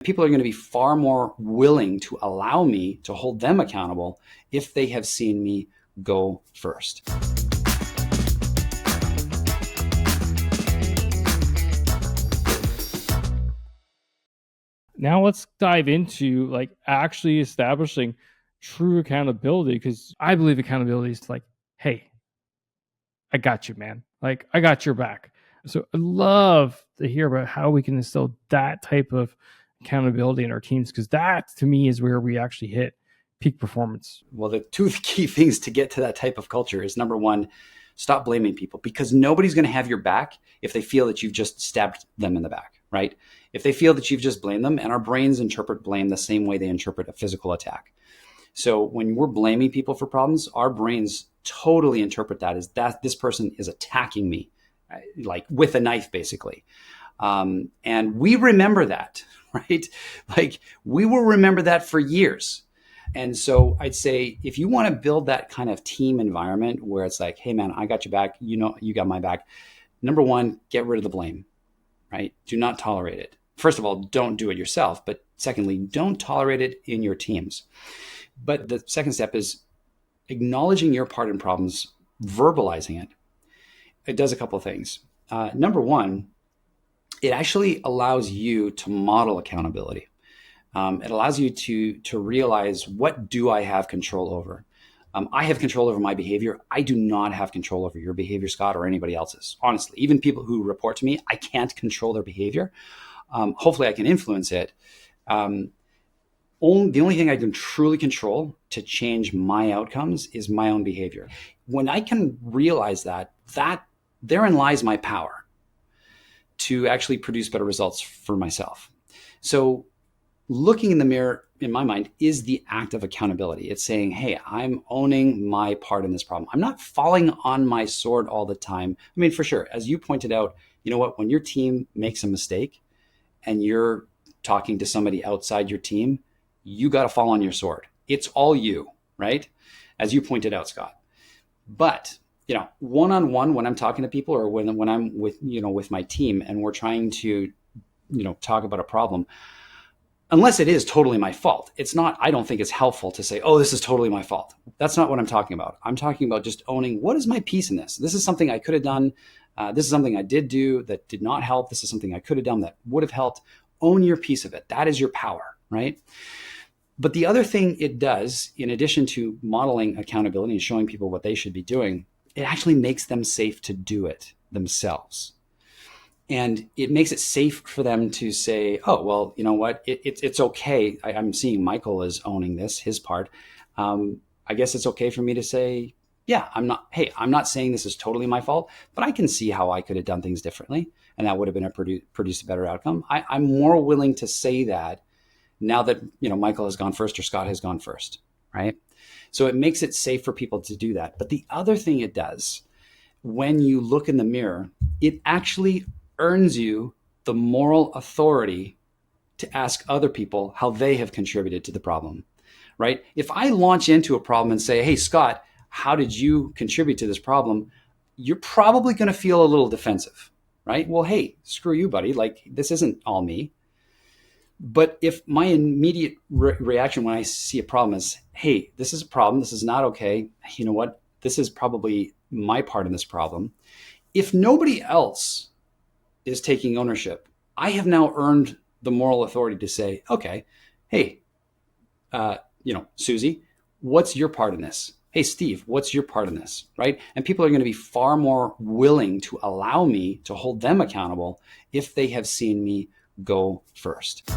People are going to be far more willing to allow me to hold them accountable if they have seen me go first. Now let's dive into like actually establishing true accountability, because I believe accountability is like, hey, I got you, man. Like, I got your back. So I'd love to hear about how we can instill that type of accountability in our teams, because that to me is where we actually hit peak performance. Well, the two key things to get to that type of culture is, number one, stop blaming people, because nobody's going to have your back if they feel that you've just stabbed them in the back, right? If they feel that you've just blamed them, and our brains interpret blame the same way they interpret a physical attack. So when we're blaming people for problems, our brains totally interpret that as that this person is attacking me, like with a knife, basically. And we remember that, right? Like, we will remember that for years. And so I'd say, if you want to build that kind of team environment where it's like, hey man, I got your back, you know, you got my back. Number one, get rid of the blame, right? Do not tolerate it. First of all, don't do it yourself. But secondly, don't tolerate it in your teams. But the second step is acknowledging your part in problems, verbalizing it. It does a couple of things. Number one, it actually allows you to model accountability. It allows you to realize, what do I have control over? I have control over my behavior. I do not have control over your behavior, Scott, or anybody else's. Honestly, even people who report to me, I can't control their behavior. Hopefully I can influence it. The only thing I can truly control to change my outcomes is my own behavior. When I can realize that therein lies my power to actually produce better results for myself. So looking in the mirror, in my mind, is the act of accountability. It's saying, hey, I'm owning my part in this problem. I'm not falling on my sword all the time. I mean, for sure, as you pointed out, you know what, when your team makes a mistake and you're talking to somebody outside your team, you got to fall on your sword. It's all you, right? As you pointed out, Scott. But, you know, one-on-one, when I'm talking to people, or when I'm with my team and we're trying to, talk about a problem, unless it is totally my fault, I don't think it's helpful to say, oh, this is totally my fault. That's not what I'm talking about. I'm talking about just owning, what is my piece in this? This is something I could have done. This is something I did do that did not help. This is something I could have done that would have helped. Own your piece of it. That is your power, right? But the other thing it does, in addition to modeling accountability and showing people what they should be doing, it actually makes them safe to do it themselves. And it makes it safe for them to say, oh, well, you know what? It's okay. I'm seeing Michael is owning this, his part. I guess it's okay for me to say, yeah, I'm not saying this is totally my fault, but I can see how I could have done things differently, and that would have been produced a better outcome. I'm more willing to say that now that, Michael has gone first or Scott has gone first, right? So it makes it safe for people to do that. But the other thing it does, when you look in the mirror, it actually earns you the moral authority to ask other people how they have contributed to the problem, right? If I launch into a problem and say, hey, Scott, how did you contribute to this problem? You're probably going to feel a little defensive, right? Well, hey, screw you, buddy. Like, this isn't all me. But if my immediate reaction when I see a problem is, hey, this is a problem, this is not okay, you know what? This is probably my part in this problem. If nobody else is taking ownership, I have now earned the moral authority to say, okay, hey, Susie, what's your part in this? Hey, Steve, what's your part in this, right? And people are going to be far more willing to allow me to hold them accountable if they have seen me go first.